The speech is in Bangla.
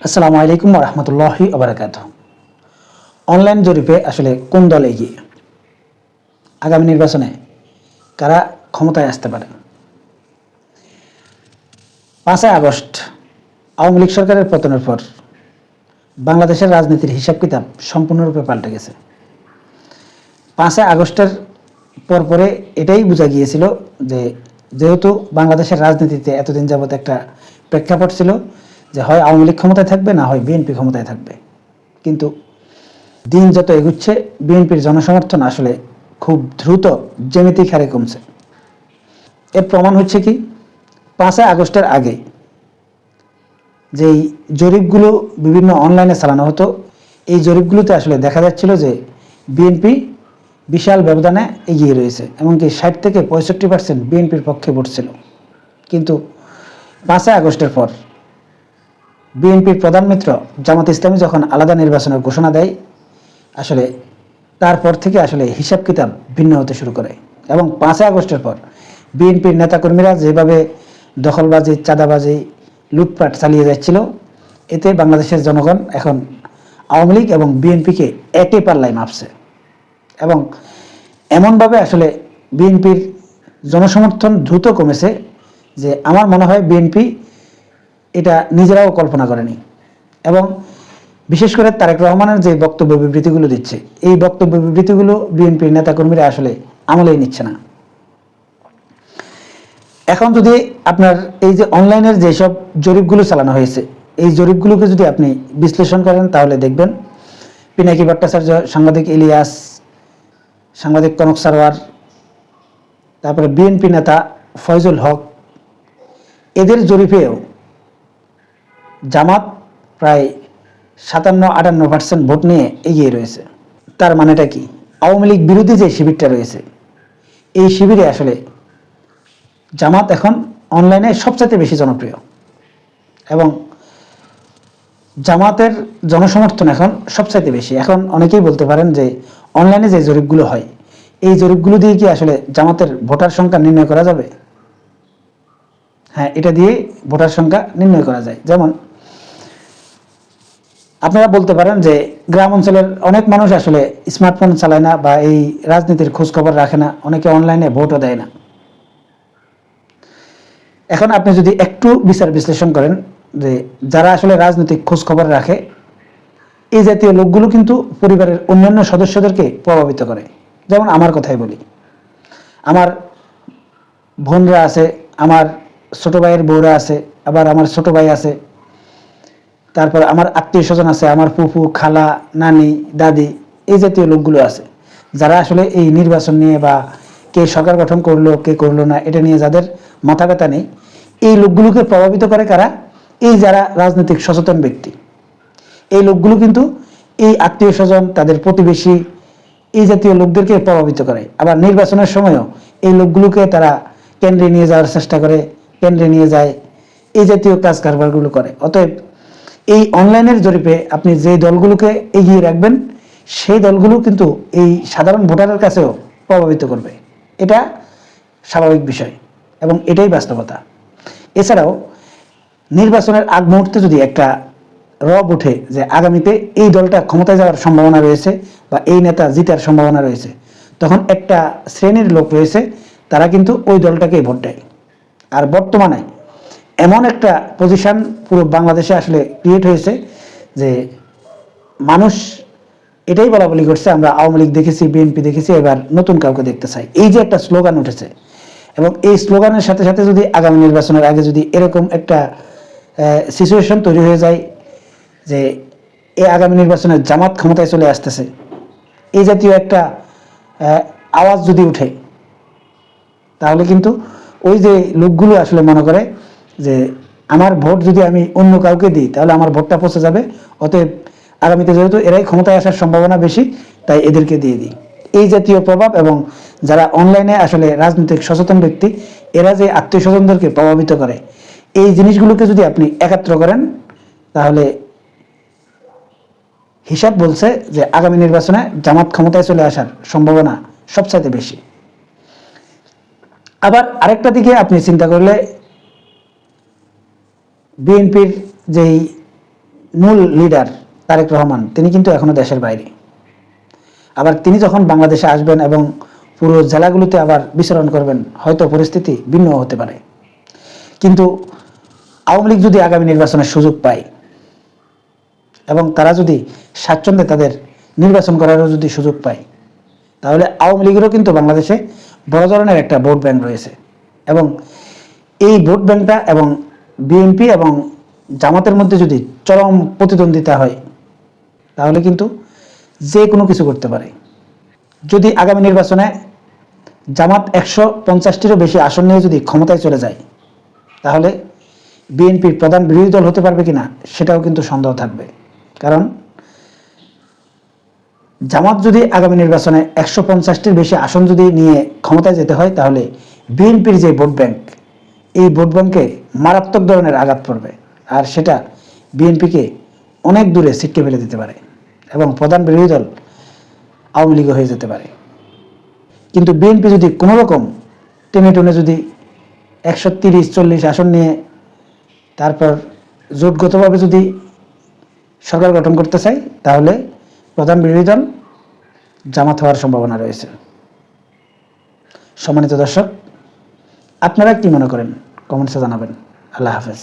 আসসালামু আলাইকুম ওয়া রাহমাতুল্লাহি ওয়া বারাকাতুহু। অনলাইন জরিপে আসলে কোন দল এগিয়ে? আগামী নির্বাচনে কারা ক্ষমতায় আসতে পারে? ৫ই আগস্ট আওয়ামী লীগ সরকারের পতনের পর বাংলাদেশের রাজনীতির হিসাব-কিতাব সম্পূর্ণরূপে পাল্টে গেছে। ৫ই আগস্টের পরে এটাই বোঝা গিয়েছিল যে যেহেতু বাংলাদেশের রাজনীতিতে এতদিন যাবৎ একটা প্রেক্ষাপট ছিল যে হয় আওয়ামী লীগ ক্ষমতায় থাকবে, না হয় বিএনপি ক্ষমতায় থাকবে। কিন্তু দিন যত এগুচ্ছে বিএনপির জনসমর্থন আসলে খুব দ্রুত জ্যামিতিক হারে কমছে। এর প্রমাণ হচ্ছে কি, ৫ই আগস্টের আগে যেই জরিপগুলো বিভিন্ন অনলাইনে চালানো হতো, এই জরিপগুলোতে আসলে দেখা যাচ্ছিল যে বিএনপি বিশাল ব্যবধানে এগিয়ে রয়েছে, এমনকি ৬০ থেকে ৬৫% বিএনপির পক্ষে ভোট ছিল। কিন্তু ৫ই আগস্টের পর বিএনপির প্রধান মিত্র জামাত ইসলামী যখন আলাদা নির্বাচনের ঘোষণা দেয়, আসলে তারপর থেকে আসলে হিসাব কিতাব ভিন্ন হতে শুরু করে। এবং ৫ই আগস্টের পর বিএনপির নেতাকর্মীরা যেভাবে দখলবাজি, চাঁদাবাজি, লুটপাট চালিয়ে যাচ্ছিল, এতে বাংলাদেশের জনগণ এখন আওয়ামী লীগ এবং বিএনপিকে একই পাল্লায় মাপছে। এবং এমনভাবে আসলে বিএনপির জনসমর্থন দ্রুত কমেছে যে আমার মনে হয় বিএনপি এটা নিজেরাও কল্পনা করেনি। এবং বিশেষ করে তারেক রহমানের যে বক্তব্য বিবৃতিগুলো দিচ্ছে, এই বক্তব্য বিবৃতিগুলো বিএনপির নেতাকর্মীরা আসলে আমলেই নিচ্ছে না। এখন যদি আপনার এই যে অনলাইনের যেসব জরিপগুলো চালানো হয়েছে, এই জরিপগুলোকে যদি আপনি বিশ্লেষণ করেন তাহলে দেখবেন পিনাকি ভট্টাচার্য, সাংবাদিক ইলিয়াস, সাংবাদিক কনক সারওয়ার, তারপরে বিএনপি নেতা ফয়জুল হক, এদের জরিপেও জামাত প্রায় ৫৭-৫৮% ভোট নিয়ে এগিয়ে রয়েছে। তার মানেটা কি? আওয়ামী লীগ বিরোধী যে শিবিরটা রয়েছে, এই শিবিরে আসলে জামাত এখন অনলাইনে সবচেয়ে বেশি জনপ্রিয় এবং জামাতের জনসমর্থন এখন সবচাইতে বেশি। এখন অনেকেই বলতে পারেন যে অনলাইনে যে জরিপগুলো হয়, এই জরিপগুলো দিয়ে কি আসলে জামাতের ভোটার সংখ্যা নির্ণয় করা যাবে? হ্যাঁ, এটা দিয়ে ভোটার সংখ্যা নির্ণয় করা যায়। যেমন আপনারা বলতে পারেন যে গ্রাম অঞ্চলের অনেক মানুষ আসলে স্মার্টফোন চালায় না বা এই রাজনীতির খোঁজ খবর রাখে না, অনেকে অনলাইনে ভোটও দেয় না। এখন আপনি যদি একটু বিচার বিশ্লেষণ করেন যে যারা আসলে রাজনৈতিক খোঁজ খবর রাখে, এই জাতীয় লোকগুলো কিন্তু পরিবারের অন্যান্য সদস্যদেরকে প্রভাবিত করে। যেমন আমার কথাই বলি, আমার বোনরা আছে, আমার ছোট ভাইয়ের বউরা আছে, আবার আমার ছোট ভাই আছে, তারপর আমার আত্মীয় স্বজন আছে, আমার ফুফু, খালা, নানি, দাদি, এই জাতীয় লোকগুলো আছে যারা আসলে এই নির্বাচন নিয়ে বা কে সরকার গঠন করলো কে করলো না এটা নিয়ে যাদের মাথা ব্যথা নেই, এই লোকগুলোকে প্রভাবিত করে কারা? এই যারা রাজনৈতিক সচেতন ব্যক্তি, এই লোকগুলো কিন্তু এই আত্মীয় স্বজন, তাদের প্রতিবেশী, এই জাতীয় লোকদেরকে প্রভাবিত করে। আবার নির্বাচনের সময়ও এই লোকগুলোকে তারা কেন্দ্রে নিয়ে যাওয়ার চেষ্টা করে, কেন্দ্রে নিয়ে যায়, এই জাতীয় কাজ কারবারগুলো করে। অতএব এই অনলাইনের জরিপে আপনি যে দলগুলোকে এগিয়ে রাখবেন, সেই দলগুলো কিন্তু এই সাধারণ ভোটারের কাছেও প্রভাবিত করবে। এটা স্বাভাবিক বিষয় এবং এটাই বাস্তবতা। এছাড়াও নির্বাচনের আগ মুহূর্তে যদি একটা রব ওঠে যে আগামীতে এই দলটা ক্ষমতায় যাওয়ার সম্ভাবনা রয়েছে বা এই নেতা জিতার সম্ভাবনা রয়েছে, তখন একটা শ্রেণীর লোক রয়েছে তারা কিন্তু ওই দলটাকেই ভোট দেয়। আর বর্তমানে এমন একটা পজিশন পুরো বাংলাদেশে আসলে ক্রিয়েট হয়েছে যে মানুষ এটাই বলা বলি করছে, আমরা আওয়ামী লীগ দেখেছি, বিএনপি দেখেছি, এবার নতুন কাউকে দেখতে চাই। এই যে একটা স্লোগান উঠেছে, এবং এই স্লোগানের সাথে সাথে যদি আগামী নির্বাচনের আগে যদি এরকম একটা সিচুয়েশন তৈরি হয়ে যায় যে এই আগামী নির্বাচনে জামাত ক্ষমতায় চলে আসতেছে, এই জাতীয় একটা আওয়াজ যদি উঠে, তাহলে কিন্তু ওই যে লোকগুলো আসলে মনে করে যে আমার ভোট যদি আমি অন্য কাউকে দিই তাহলে আমার ভোটটা পচে যাবে, অতএব আগামীতে যেহেতু এরাই ক্ষমতায় আসার সম্ভাবনা বেশি, তাই এদেরকে দিয়ে দিই। এই জাতীয় প্রভাব এবং যারা অনলাইনে আসলে রাজনৈতিক সচেতন ব্যক্তি, এরা যে আত্মীয় স্বজনদেরকে প্রভাবিত করে, এই জিনিসগুলোকে যদি আপনি একাত্র করেন, তাহলে হিসাব বলছে যে আগামী নির্বাচনে জামাত ক্ষমতায় চলে আসার সম্ভাবনা সবচাইতে বেশি। আবার আরেকটা দিকে আপনি চিন্তা করলে বিএনপির যেই মূল লিডার তারেক রহমান তিনি কিন্তু এখনো দেশের বাইরে। আবার তিনি যখন বাংলাদেশে আসবেন এবং পুরো জেলাগুলোতে আবার বিচরণ করবেন, হয়তো পরিস্থিতি ভিন্ন হতে পারে। কিন্তু আওয়ামী লীগ যদি আগামী নির্বাচনের সুযোগ পায় এবং তারা যদি স্বাচ্ছন্দ্যে তাদের নির্বাচন করারও যদি সুযোগ পায়, তাহলে আওয়ামী লীগেরও কিন্তু বাংলাদেশে বড় ধরনের একটা ভোট ব্যাংক রয়েছে। এবং এই ভোট ব্যাংকটা এবং বিএনপি এবং জামাতের মধ্যে যদি চরম প্রতিদ্বন্দ্বিতা হয়, তাহলে কিন্তু যে কোনো কিছু করতে পারে। যদি আগামী নির্বাচনে জামাত 150টিরও বেশি আসন নিয়ে যদি ক্ষমতায় চলে যায়, তাহলে বিএনপির প্রধান বিরোধী দল হতে পারবে কিনা সেটাও কিন্তু সন্দেহ থাকবে। কারণ জামাত যদি আগামী নির্বাচনে 150টির বেশি আসন যদি নিয়ে ক্ষমতায় যেতে হয়, তাহলে বিএনপির যে ভোট ব্যাংক, এই ভোট ব্যাংকে মারাত্মক ধরনের আঘাত পড়বে, আর সেটা বিএনপিকে অনেক দূরে ছিটকে ফেলে দিতে পারে এবং প্রধান বিরোধী দল আওয়ামী লীগও হয়ে যেতে পারে। কিন্তু বিএনপি যদি কোনো রকম টেনে টুনে যদি 130-40 আসন নিয়ে তারপর জোটগতভাবে যদি সরকার গঠন করতে চায়, তাহলে প্রধান বিরোধী দল জামাত হওয়ার সম্ভাবনা রয়েছে। সম্মানিত দর্শক, আপনারা কি মনে করেন কমেন্টসে জানাবেন। আল্লাহ হাফেজ।